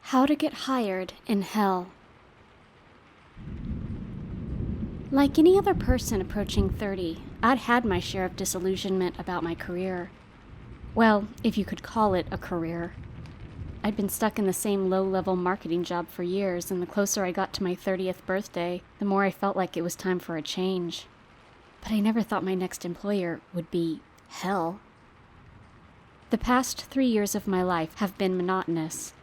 How to Get Hired in Hell. Like any other person approaching 30, I'd had my share of disillusionment about my career. Well, if you could call it a career. I'd been stuck in the same low-level marketing job for years, and the closer I got to my 30th birthday, the more I felt like it was time for a change. But I never thought my next employer would be hell. The past 3 years of my life have been monotonous.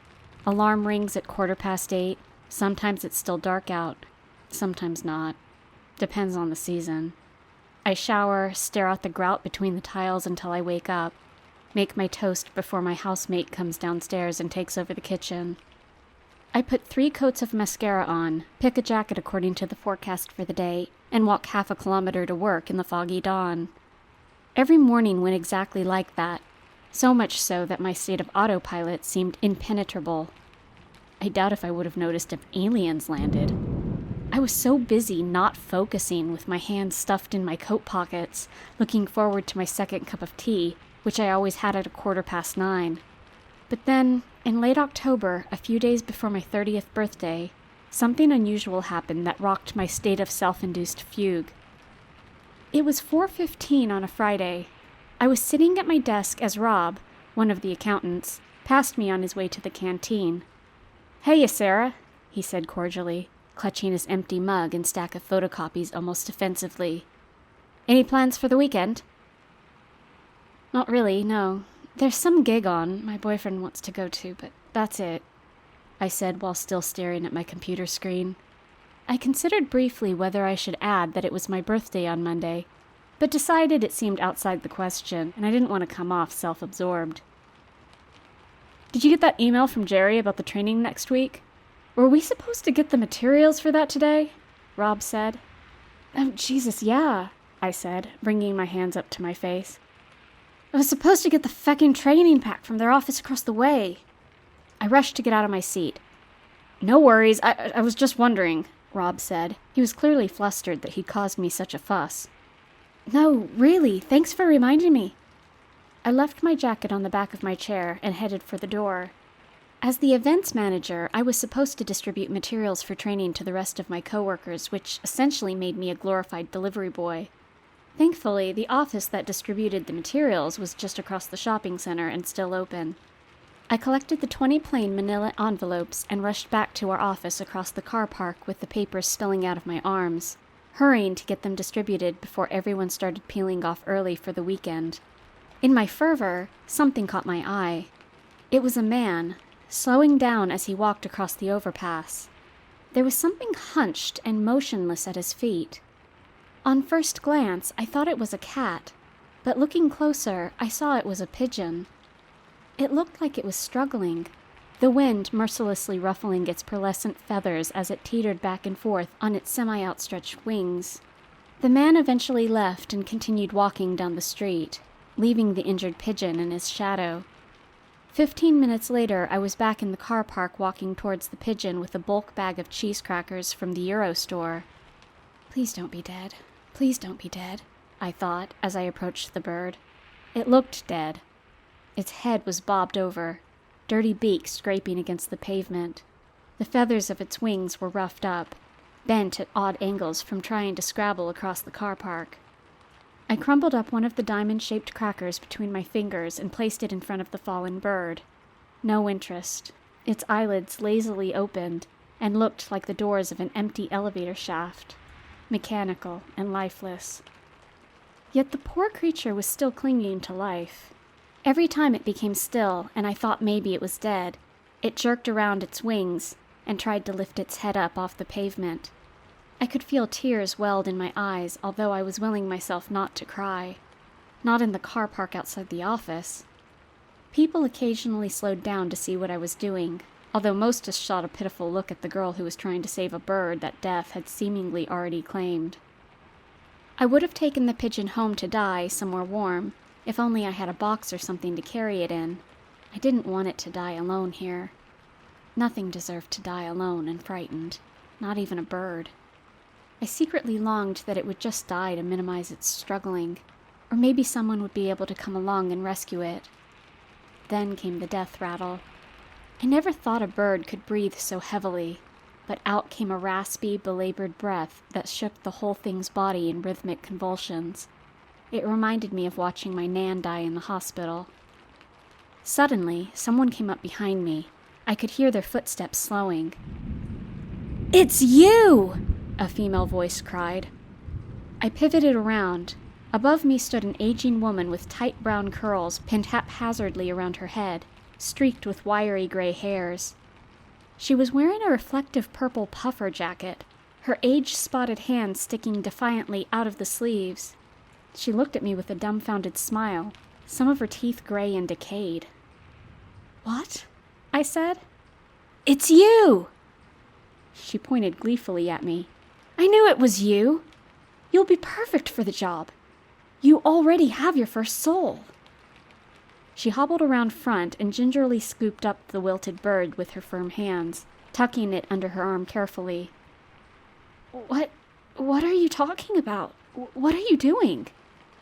Alarm rings at 8:15. Sometimes it's still dark out. Sometimes not. Depends on the season. I shower, stare out the grout between the tiles until I wake up, make my toast before my housemate comes downstairs and takes over the kitchen. I put 3 coats of mascara on, pick a jacket according to the forecast for the day, and walk half a kilometer to work in the foggy dawn. Every morning went exactly like that. So much so that my state of autopilot seemed impenetrable. I doubt if I would have noticed if aliens landed. I was so busy not focusing, with my hands stuffed in my coat pockets, looking forward to my second cup of tea, which I always had at 9:15. But then, in late October, a few days before my 30th birthday, something unusual happened that rocked my state of self-induced fugue. It was 4:15 on a Friday. I was sitting at my desk as Rob, one of the accountants, passed me on his way to the canteen. "Hey, Sarah," he said cordially, clutching his empty mug and stack of photocopies almost offensively. "Any plans for the weekend?" "Not really, no. There's some gig on my boyfriend wants to go to, but that's it," I said while still staring at my computer screen. I considered briefly whether I should add that it was my birthday on Monday, but decided it seemed outside the question, and I didn't want to come off self-absorbed. "Did you get that email from Jerry about the training next week? Were we supposed to get the materials for that today?" Rob said. "Oh, Jesus, yeah," I said, bringing my hands up to my face. "I was supposed to get the feckin' training pack from their office across the way." I rushed to get out of my seat. "No worries, I was just wondering," Rob said. He was clearly flustered that he'd caused me such a fuss. "No, really, thanks for reminding me." I left my jacket on the back of my chair and headed for the door. As the events manager, I was supposed to distribute materials for training to the rest of my coworkers, which essentially made me a glorified delivery boy. Thankfully, the office that distributed the materials was just across the shopping center and still open. I collected the 20 plain manila envelopes and rushed back to our office across the car park with the papers spilling out of my arms, hurrying to get them distributed before everyone started peeling off early for the weekend. In my fervor, something caught my eye. It was a man, slowing down as he walked across the overpass. There was something hunched and motionless at his feet. On first glance, I thought it was a cat, but looking closer, I saw it was a pigeon. It looked like it was struggling, the wind mercilessly ruffling its pearlescent feathers as it teetered back and forth on its semi-outstretched wings. The man eventually left and continued walking down the street, leaving the injured pigeon in his shadow. 15 minutes later, I was back in the car park walking towards the pigeon with a bulk bag of cheese crackers from the Euro store. "Please don't be dead. Please don't be dead," I thought as I approached the bird. It looked dead. Its head was bobbed over, dirty beak scraping against the pavement. The feathers of its wings were roughed up, bent at odd angles from trying to scrabble across the car park. I crumbled up one of the diamond-shaped crackers between my fingers and placed it in front of the fallen bird. No interest. Its eyelids lazily opened and looked like the doors of an empty elevator shaft, mechanical and lifeless. Yet the poor creature was still clinging to life. Every time it became still, and I thought maybe it was dead, it jerked around its wings and tried to lift its head up off the pavement. I could feel tears welled in my eyes, although I was willing myself not to cry. Not in the car park outside the office. People occasionally slowed down to see what I was doing, although most just shot a pitiful look at the girl who was trying to save a bird that death had seemingly already claimed. I would have taken the pigeon home to die somewhere warm, if only I had a box or something to carry it in. I didn't want it to die alone here. Nothing deserved to die alone and frightened, not even a bird. I secretly longed that it would just die to minimize its struggling, or maybe someone would be able to come along and rescue it. Then came the death rattle. I never thought a bird could breathe so heavily, but out came a raspy, belabored breath that shook the whole thing's body in rhythmic convulsions. It reminded me of watching my Nan die in the hospital. Suddenly, someone came up behind me. I could hear their footsteps slowing. "It's you!" a female voice cried. I pivoted around. Above me stood an aging woman with tight brown curls pinned haphazardly around her head, streaked with wiry gray hairs. She was wearing a reflective purple puffer jacket, her age-spotted hands sticking defiantly out of the sleeves. She looked at me with a dumbfounded smile, some of her teeth gray and decayed. "What?" I said. "It's you!" She pointed gleefully at me. "I knew it was you! You'll be perfect for the job. You already have your first soul." She hobbled around front and gingerly scooped up the wilted bird with her firm hands, tucking it under her arm carefully. What are you talking about? What are you doing?"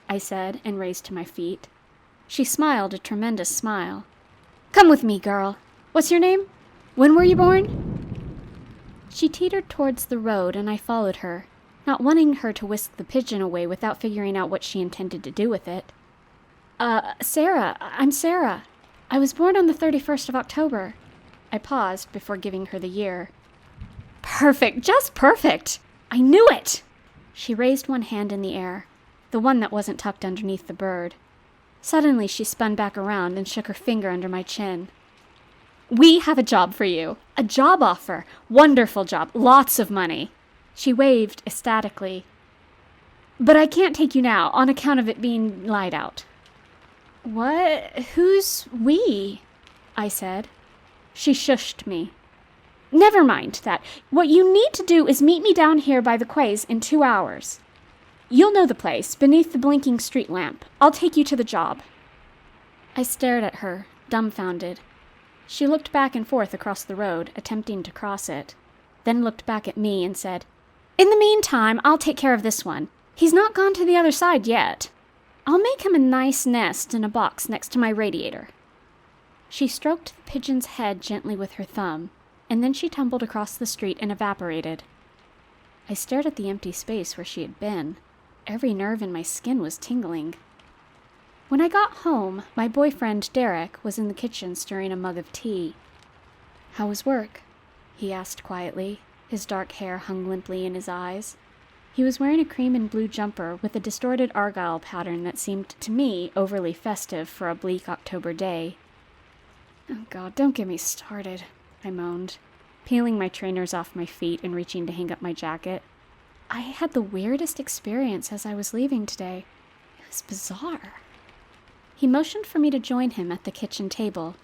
I said, and raised to my feet. She smiled a tremendous smile. "Come with me, girl. What's your name? When were you born?" She teetered towards the road, and I followed her, not wanting her to whisk the pigeon away without figuring out what she intended to do with it. Sarah. I'm Sarah. I was born on the 31st of October. I paused before giving her the year. "Perfect, just perfect! I knew it!" She raised one hand in the air, the one that wasn't tucked underneath the bird. Suddenly she spun back around and shook her finger under my chin. "We have a job for you. A job offer. Wonderful job. Lots of money." She waved ecstatically. "But I can't take you now, on account of it being light out." "What? Who's we?" I said. She shushed me. "Never mind that. What you need to do is meet me down here by the quays in 2 hours. You'll know the place, beneath the blinking street lamp. I'll take you to the job." I stared at her, dumbfounded. She looked back and forth across the road, attempting to cross it, then looked back at me and said, "In the meantime, I'll take care of this one. He's not gone to the other side yet. I'll make him a nice nest in a box next to my radiator." She stroked the pigeon's head gently with her thumb, and then she tumbled across the street and evaporated. I stared at the empty space where she had been. Every nerve in my skin was tingling. When I got home, my boyfriend, Derek, was in the kitchen stirring a mug of tea. "How was work?" he asked quietly. His dark hair hung limply in his eyes. He was wearing a cream and blue jumper with a distorted argyle pattern that seemed to me overly festive for a bleak October day. "Oh God, don't get me started," I moaned, peeling my trainers off my feet and reaching to hang up my jacket. I had the weirdest experience as I was leaving today. It was bizarre. He motioned for me to join him at the kitchen table.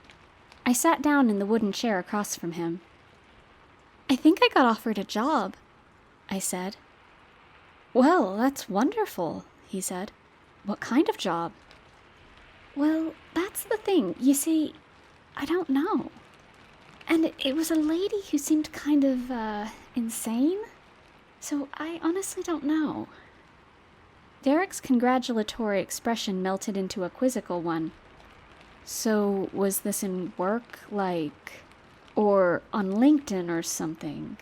I sat down in the wooden chair across from him. "I think I got offered a job," I said. "Well, that's wonderful," he said. "What kind of job?" "Well, that's the thing. You see, I don't know. And it was a lady who seemed kind of, insane. So I honestly don't know." Derek's congratulatory expression melted into a quizzical one. "So, was this in work, or on LinkedIn or something?"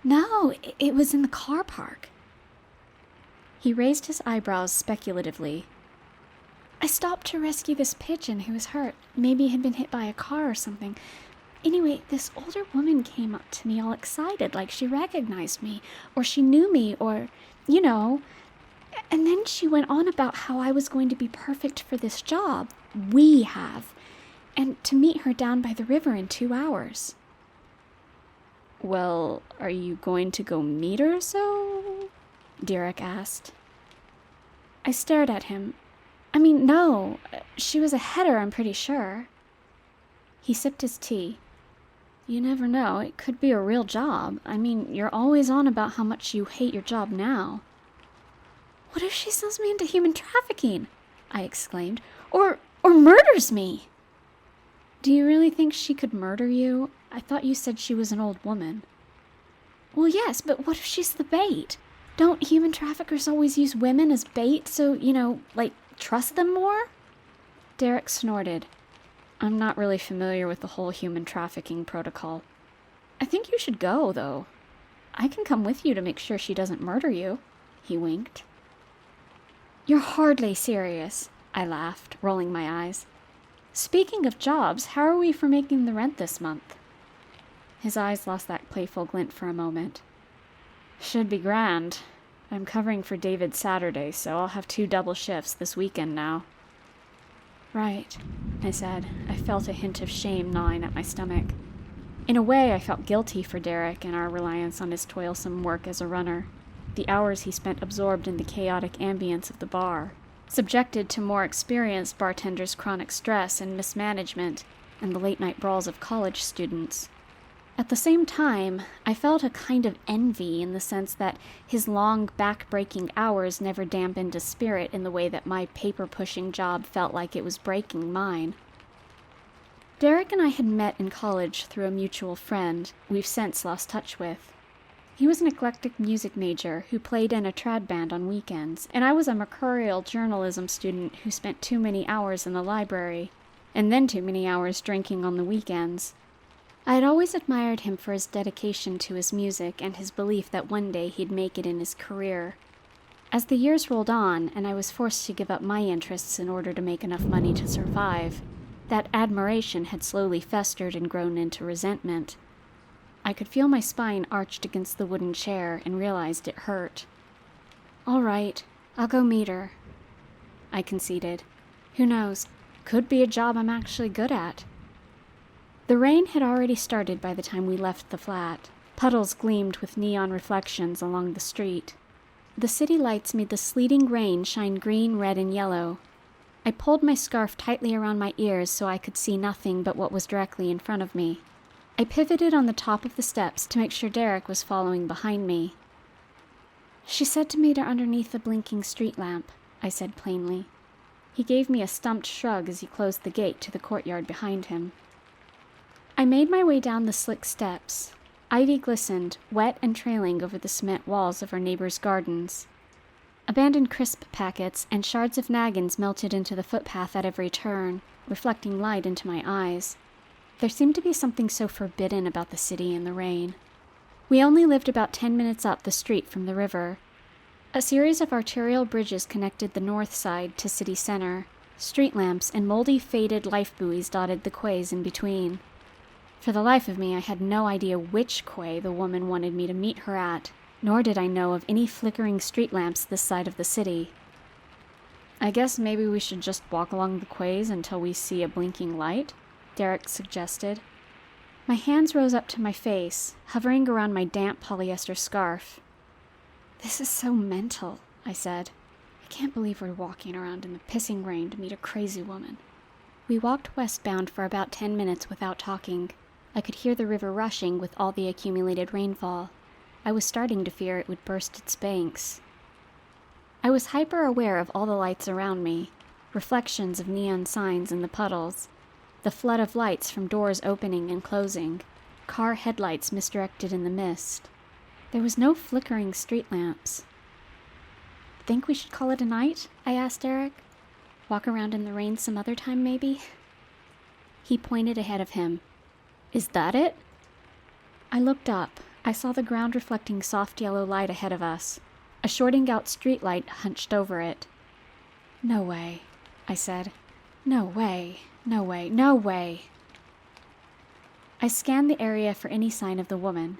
"No, it was in the car park." He raised his eyebrows speculatively. "I stopped to rescue this pigeon who was hurt. Maybe had been hit by a car or something. Anyway, this older woman came up to me all excited, like she recognized me, or she knew me, or, and then she went on about how I was going to be perfect for this job we have, and to meet her down by the river in 2 hours. "Well, are you going to go meet her, so?" Derek asked. I stared at him. "I mean, no. She was a header, I'm pretty sure." He sipped his tea. "You never know. It could be a real job. I mean, you're always on about how much you hate your job now." "What if she sells me into human trafficking?" I exclaimed. Or murders me." "Do you really think she could murder you? I thought you said she was an old woman." "Well, yes, but what if she's the bait? Don't human traffickers always use women as bait so, trust them more?" Derek snorted. I'm not really familiar with the whole human trafficking protocol. I think you should go, though. I can come with you to make sure she doesn't murder you." He winked. "You're hardly serious," I laughed, rolling my eyes. "Speaking of jobs, how are we for making the rent this month?" His eyes lost that playful glint for a moment. "Should be grand. I'm covering for David Saturday, so I'll have 2 double shifts this weekend now." "Right," I said. I felt a hint of shame gnawing at my stomach. In a way, I felt guilty for Derek and our reliance on his toilsome work as a runner, the hours he spent absorbed in the chaotic ambience of the bar, subjected to more experienced bartenders' chronic stress and mismanagement, and the late-night brawls of college students. At the same time, I felt a kind of envy in the sense that his long, back-breaking hours never dampened his spirit in the way that my paper-pushing job felt like it was breaking mine. Derek and I had met in college through a mutual friend we've since lost touch with. He was an eclectic music major who played in a trad band on weekends, and I was a mercurial journalism student who spent too many hours in the library, and then too many hours drinking on the weekends. I had always admired him for his dedication to his music and his belief that one day he'd make it in his career. As the years rolled on, and I was forced to give up my interests in order to make enough money to survive, that admiration had slowly festered and grown into resentment. I could feel my spine arched against the wooden chair and realized it hurt. "All right, I'll go meet her," I conceded. "Who knows, could be a job I'm actually good at." The rain had already started by the time we left the flat. Puddles gleamed with neon reflections along the street. The city lights made the sleeting rain shine green, red, and yellow. I pulled my scarf tightly around my ears so I could see nothing but what was directly in front of me. I pivoted on the top of the steps to make sure Derek was following behind me. "She said to meet her underneath the blinking street lamp," I said plainly. He gave me a stumped shrug as he closed the gate to the courtyard behind him. I made my way down the slick steps. Ivy glistened, wet and trailing over the cement walls of our neighbors' gardens. Abandoned crisp packets and shards of naggins melted into the footpath at every turn, reflecting light into my eyes. There seemed to be something so forbidden about the city in the rain. We only lived about 10 minutes up the street from the river. A series of arterial bridges connected the north side to city center. Street lamps and moldy, faded life buoys dotted the quays in between. For the life of me, I had no idea which quay the woman wanted me to meet her at, nor did I know of any flickering street lamps this side of the city. "I guess maybe we should just walk along the quays until we see a blinking light," Derek suggested. My hands rose up to my face, hovering around my damp polyester scarf. "This is so mental," I said. "I can't believe we're walking around in the pissing rain to meet a crazy woman." We walked westbound for about 10 minutes without talking. I could hear the river rushing with all the accumulated rainfall. I was starting to fear it would burst its banks. I was hyper-aware of all the lights around me, reflections of neon signs in the puddles, the flood of lights from doors opening and closing, car headlights misdirected in the mist. There was no flickering street lamps. "Think we should call it a night?" I asked Eric. "Walk around in the rain some other time, maybe?" He pointed ahead of him. "Is that it?" I looked up. I saw the ground reflecting soft yellow light ahead of us, a shorting-out streetlight hunched over it. "No way," I said. "No way, no way, no way." I scanned the area for any sign of the woman.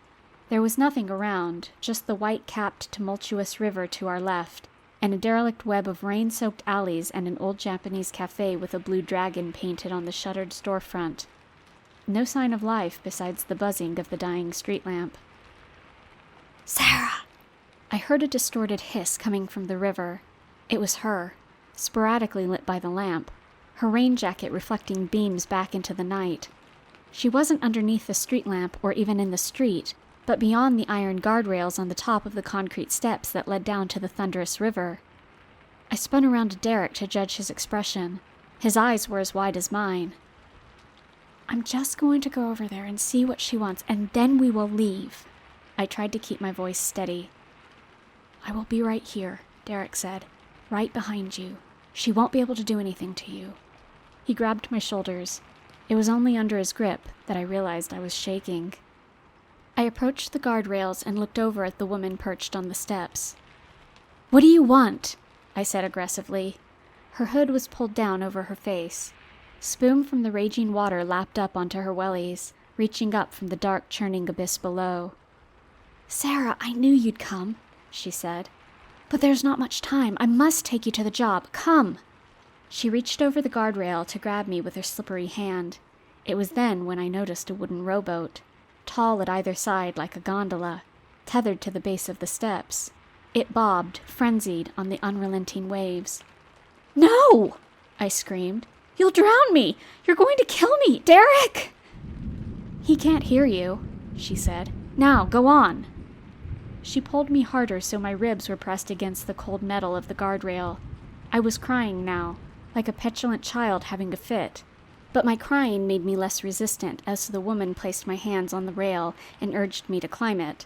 There was nothing around, just the white-capped, tumultuous river to our left, and a derelict web of rain-soaked alleys and an old Japanese cafe with a blue dragon painted on the shuttered storefront. No sign of life besides the buzzing of the dying street lamp. "Sarah!" I heard a distorted hiss coming from the river. It was her, sporadically lit by the lamp, her rain jacket reflecting beams back into the night. She wasn't underneath the street lamp or even in the street, but beyond the iron guardrails on the top of the concrete steps that led down to the thunderous river. I spun around to Derek to judge his expression. His eyes were as wide as mine. "I'm just going to go over there and see what she wants, and then we will leave." I tried to keep my voice steady. "I will be right here," Derek said. "Right behind you. She won't be able to do anything to you." He grabbed my shoulders. It was only under his grip that I realized I was shaking. I approached the guardrails and looked over at the woman perched on the steps. "What do you want?" I said aggressively. Her hood was pulled down over her face. Spume from the raging water lapped up onto her wellies, reaching up from the dark, churning abyss below. "Sarah, I knew you'd come," she said. "But there's not much time. I must take you to the job. Come!" She reached over the guardrail to grab me with her slippery hand. It was then when I noticed a wooden rowboat, tall at either side like a gondola, tethered to the base of the steps. It bobbed, frenzied, on the unrelenting waves. "No!" I screamed. "You'll drown me! You're going to kill me! Derek!" "He can't hear you," she said. "Now, go on." She pulled me harder so my ribs were pressed against the cold metal of the guardrail. I was crying now, like a petulant child having a fit. But my crying made me less resistant as the woman placed my hands on the rail and urged me to climb it.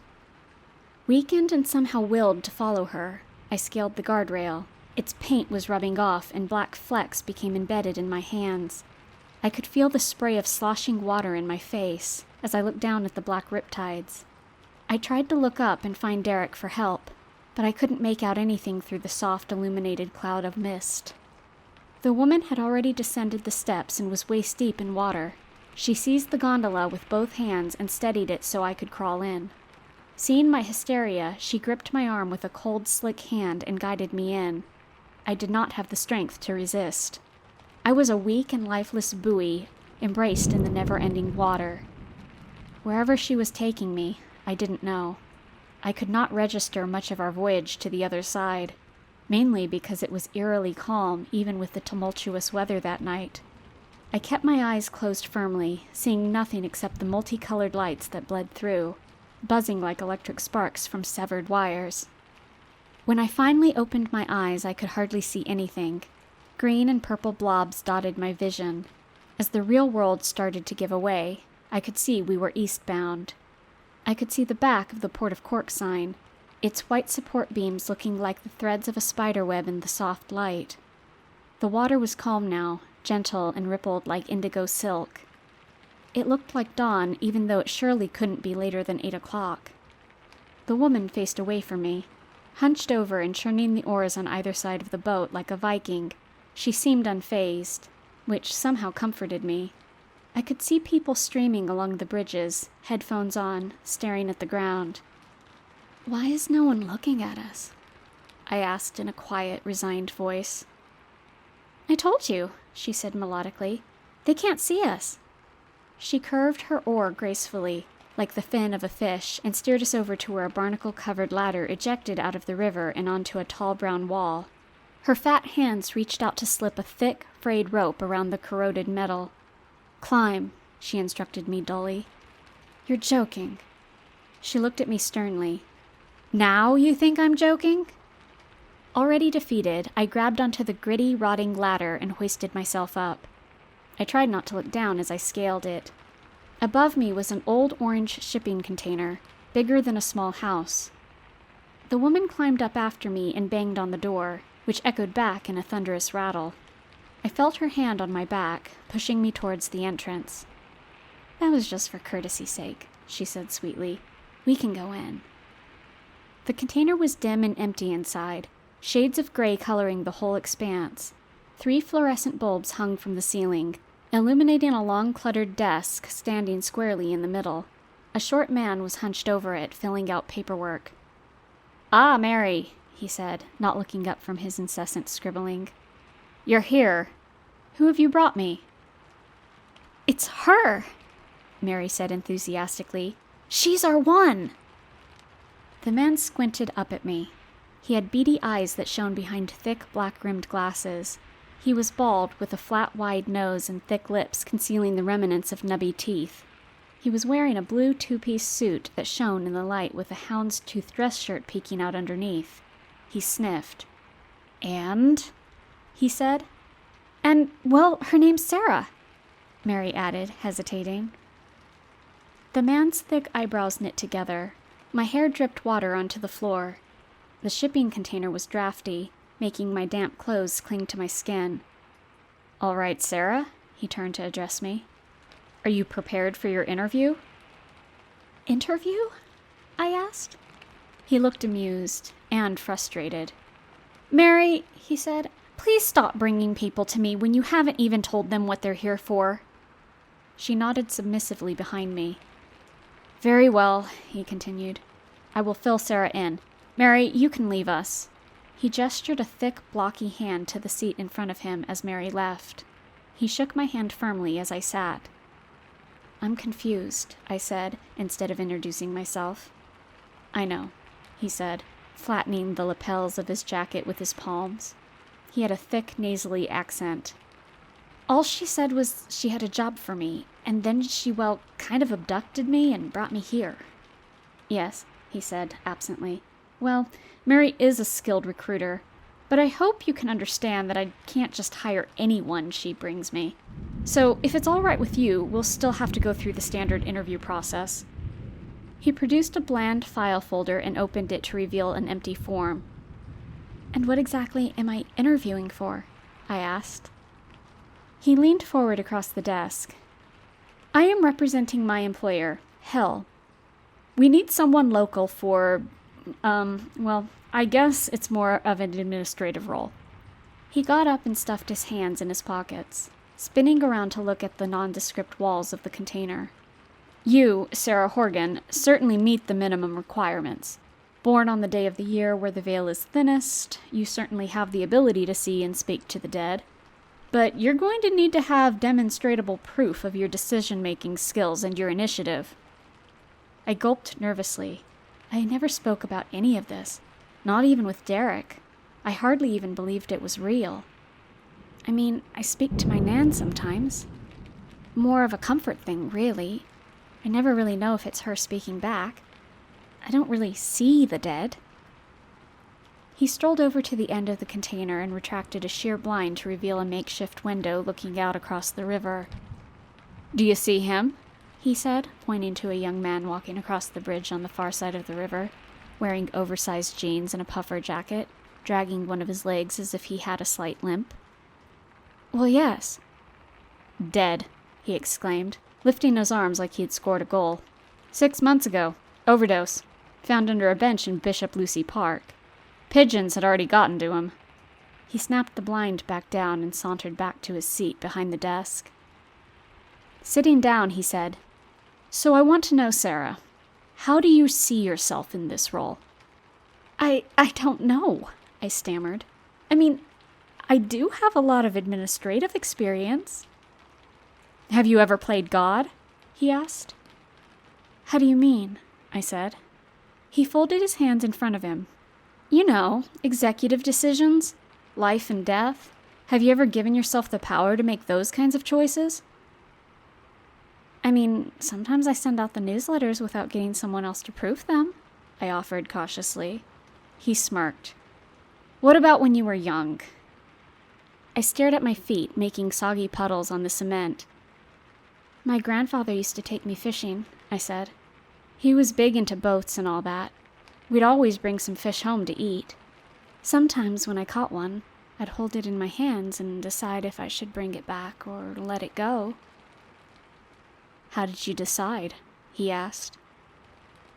Weakened and somehow willed to follow her, I scaled the guardrail. Its paint was rubbing off and black flecks became embedded in my hands. I could feel the spray of sloshing water in my face as I looked down at the black riptides. I tried to look up and find Derek for help, but I couldn't make out anything through the soft, illuminated cloud of mist. The woman had already descended the steps and was waist-deep in water. She seized the gondola with both hands and steadied it so I could crawl in. Seeing my hysteria, she gripped my arm with a cold, slick hand and guided me in. I did not have the strength to resist. I was a weak and lifeless buoy, embraced in the never-ending water. Wherever she was taking me, I didn't know. I could not register much of our voyage to the other side, mainly because it was eerily calm even with the tumultuous weather that night. I kept my eyes closed firmly, seeing nothing except the multicolored lights that bled through, buzzing like electric sparks from severed wires. When I finally opened my eyes, I could hardly see anything. Green and purple blobs dotted my vision. As the real world started to give away, I could see we were eastbound. I could see the back of the Port of Cork sign, its white support beams looking like the threads of a spider web in the soft light. The water was calm now, gentle and rippled like indigo silk. It looked like dawn, even though it surely couldn't be later than 8 o'clock. The woman faced away from me, hunched over and churning the oars on either side of the boat like a Viking. She seemed unfazed, which somehow comforted me. I could see people streaming along the bridges, headphones on, staring at the ground. "Why is no one looking at us?" I asked in a quiet, resigned voice. "I told you," she said melodically. "They can't see us." She curved her oar gracefully, like the fin of a fish, and steered us over to where a barnacle-covered ladder ejected out of the river and onto a tall brown wall. Her fat hands reached out to slip a thick, frayed rope around the corroded metal. "Climb," she instructed me dully. "You're joking." She looked at me sternly. "Now you think I'm joking?" Already defeated, I grabbed onto the gritty, rotting ladder and hoisted myself up. I tried not to look down as I scaled it. Above me was an old orange shipping container, bigger than a small house. The woman climbed up after me and banged on the door, which echoed back in a thunderous rattle. I felt her hand on my back, pushing me towards the entrance. "That was just for courtesy's sake," she said sweetly. "We can go in." The container was dim and empty inside, shades of gray coloring the whole expanse. 3 fluorescent bulbs hung from the ceiling, illuminating a long cluttered desk standing squarely in the middle. A short man was hunched over it, filling out paperwork. "Ah, Mary," he said, not looking up from his incessant scribbling. "You're here. Who have you brought me?" "It's her," Mary said enthusiastically. "She's our one." The man squinted up at me. He had beady eyes that shone behind thick, black-rimmed glasses. He was bald, with a flat, wide nose and thick lips concealing the remnants of nubby teeth. He was wearing a blue 2-piece suit that shone in the light with a houndstooth dress shirt peeking out underneath. He sniffed. "And?" he said. Well, her name's Sarah," Mary added, hesitating. The man's thick eyebrows knit together. My hair dripped water onto the floor. The shipping container was drafty, making my damp clothes cling to my skin. "All right, Sarah," he turned to address me. Are you prepared for your interview? Interview? I asked. He looked amused and frustrated. Mary, he said, please stop bringing people to me when you haven't even told them what they're here for. She nodded submissively behind me. Very well, he continued. I will fill Sarah in. Mary, you can leave us. He gestured a thick, blocky hand to the seat in front of him as Mary left. He shook my hand firmly as I sat. I'm confused, I said, instead of introducing myself. I know, he said, flattening the lapels of his jacket with his palms. He had a thick, nasally accent. All she said was she had a job for me, and then she, kind of abducted me and brought me here. Yes, he said, absently. Well, Mary is a skilled recruiter, but I hope you can understand that I can't just hire anyone she brings me. So, if it's all right with you, we'll still have to go through the standard interview process. He produced a bland file folder and opened it to reveal an empty form. And what exactly am I interviewing for? I asked. He leaned forward across the desk. I am representing my employer, Hell. We need someone local for, I guess it's more of an administrative role. He got up and stuffed his hands in his pockets, spinning around to look at the nondescript walls of the container. You, Sarah Horgan, certainly meet the minimum requirements. Born on the day of the year where the veil is thinnest, you certainly have the ability to see and speak to the dead. But you're going to need to have demonstrable proof of your decision-making skills and your initiative. I gulped nervously. I never spoke about any of this, not even with Derek. I hardly even believed it was real. I mean, I speak to my Nan sometimes. More of a comfort thing, really. I never really know if it's her speaking back. I don't really see the dead. He strolled over to the end of the container and retracted a sheer blind to reveal a makeshift window looking out across the river. Do you see him? He said, pointing to a young man walking across the bridge on the far side of the river, wearing oversized jeans and a puffer jacket, dragging one of his legs as if he had a slight limp. Well, yes. Dead, he exclaimed, lifting his arms like he had scored a goal. 6 months ago. Overdose. Found under a bench in Bishop Lucy Park. Pigeons had already gotten to him. He snapped the blind back down and sauntered back to his seat behind the desk. Sitting down, he said, So I want to know, Sarah, how do you see yourself in this role? I don't know, I stammered. I mean, I do have a lot of administrative experience. Have you ever played God? He asked. How do you mean? I said. He folded his hands in front of him. You know, executive decisions, life and death. Have you ever given yourself the power to make those kinds of choices? I mean, sometimes I send out the newsletters without getting someone else to proof them, I offered cautiously. He smirked. What about when you were young? I stared at my feet, making soggy puddles on the cement. My grandfather used to take me fishing, I said. He was big into boats and all that. We'd always bring some fish home to eat. Sometimes when I caught one, I'd hold it in my hands and decide if I should bring it back or let it go. How did you decide? He asked.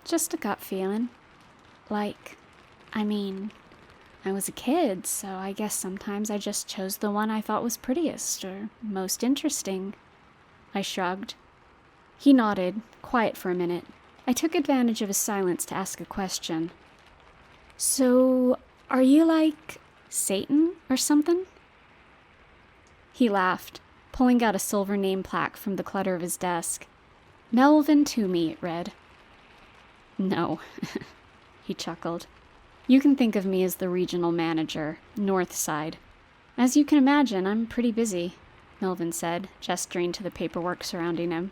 Just a gut feeling. I was a kid, so I guess sometimes I just chose the one I thought was prettiest or most interesting. I shrugged. He nodded, quiet for a minute. I took advantage of his silence to ask a question. So, are you like Satan or something? He laughed, pulling out a silver name plaque from the clutter of his desk. Melvin Toomey, it read. No, he chuckled. You can think of me as the regional manager, North Side. As you can imagine, I'm pretty busy, Melvin said, gesturing to the paperwork surrounding him.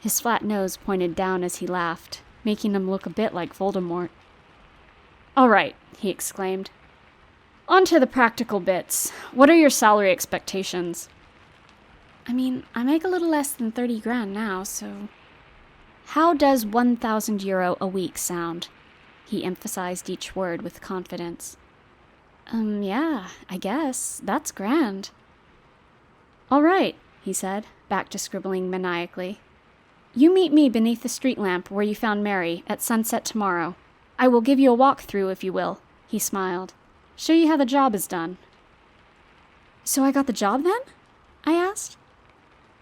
His flat nose pointed down as he laughed, making him look a bit like Voldemort. All right, he exclaimed. On to the practical bits. What are your salary expectations? I mean, I make a little less than 30 grand now, so... How does 1,000 euro a week sound? He emphasized each word with confidence. Yeah, I guess. That's grand. All right, he said, back to scribbling maniacally. You meet me beneath the street lamp where you found Mary at sunset tomorrow. I will give you a walk through, if you will," he smiled. "Show you how the job is done." "So I got the job then?" I asked.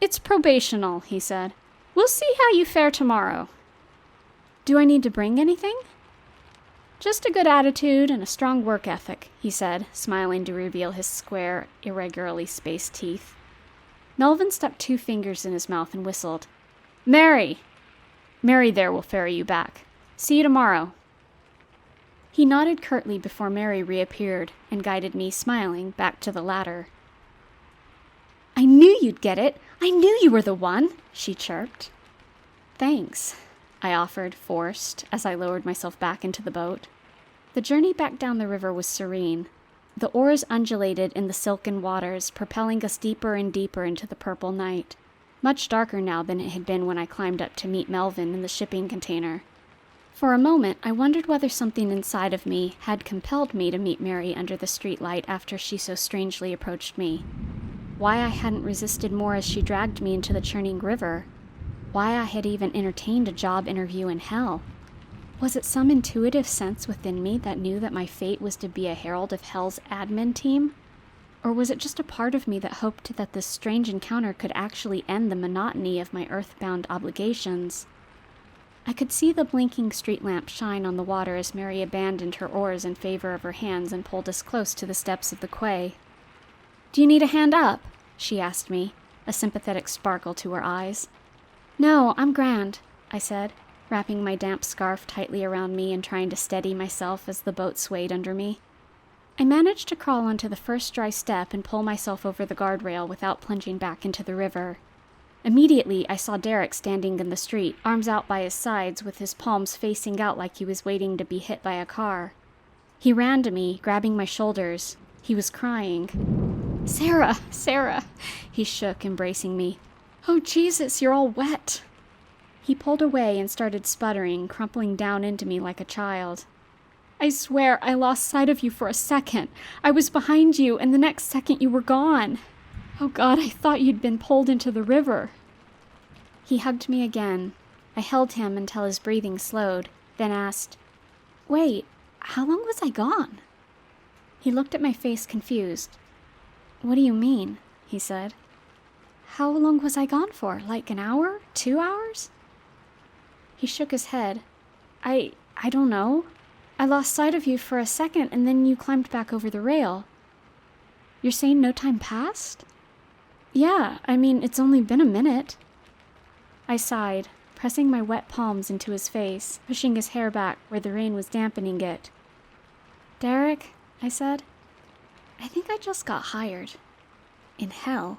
"It's probational," he said. "We'll see how you fare tomorrow." "Do I need to bring anything?" "Just a good attitude and a strong work ethic," he said, smiling to reveal his square, irregularly spaced teeth. Melvin stuck 2 fingers in his mouth and whistled. "Mary! Mary there will ferry you back. See you tomorrow." He nodded curtly before Mary reappeared and guided me, smiling, back to the ladder. "I knew you'd get it! I knew you were the one!" she chirped. "Thanks," I offered, forced, as I lowered myself back into the boat. The journey back down the river was serene. The oars undulated in the silken waters, propelling us deeper and deeper into the purple night, much darker now than it had been when I climbed up to meet Melvin in the shipping container. For a moment, I wondered whether something inside of me had compelled me to meet Mary under the streetlight after she so strangely approached me. Why I hadn't resisted more as she dragged me into the churning river. Why I had even entertained a job interview in hell. Was it some intuitive sense within me that knew that my fate was to be a herald of hell's admin team? Or was it just a part of me that hoped that this strange encounter could actually end the monotony of my earthbound obligations? I could see the blinking street lamp shine on the water as Mary abandoned her oars in favor of her hands and pulled us close to the steps of the quay. "Do you need a hand up?" she asked me, a sympathetic sparkle to her eyes. "No, I'm grand," I said, wrapping my damp scarf tightly around me and trying to steady myself as the boat swayed under me. I managed to crawl onto the first dry step and pull myself over the guardrail without plunging back into the river. Immediately, I saw Derek standing in the street, arms out by his sides with his palms facing out like he was waiting to be hit by a car. He ran to me, grabbing my shoulders. He was crying. "Sarah, Sarah," he shook, embracing me. "Oh, Jesus, you're all wet." He pulled away and started sputtering, crumpling down into me like a child. "I swear I lost sight of you for a second. I was behind you, and the next second you were gone. Oh God, I thought you'd been pulled into the river." He hugged me again. I held him until his breathing slowed, then asked, "Wait, how long was I gone?" He looked at my face confused. "What do you mean?" he said. "How long was I gone for? Like an hour? 2 hours?" He shook his head. I don't know. I lost sight of you for a second, and then you climbed back over the rail." "You're saying no time passed?" "Yeah, I mean, it's only been a minute." I sighed, pressing my wet palms into his face, pushing his hair back where the rain was dampening it. "Derek," I said, "I think I just got hired. In hell."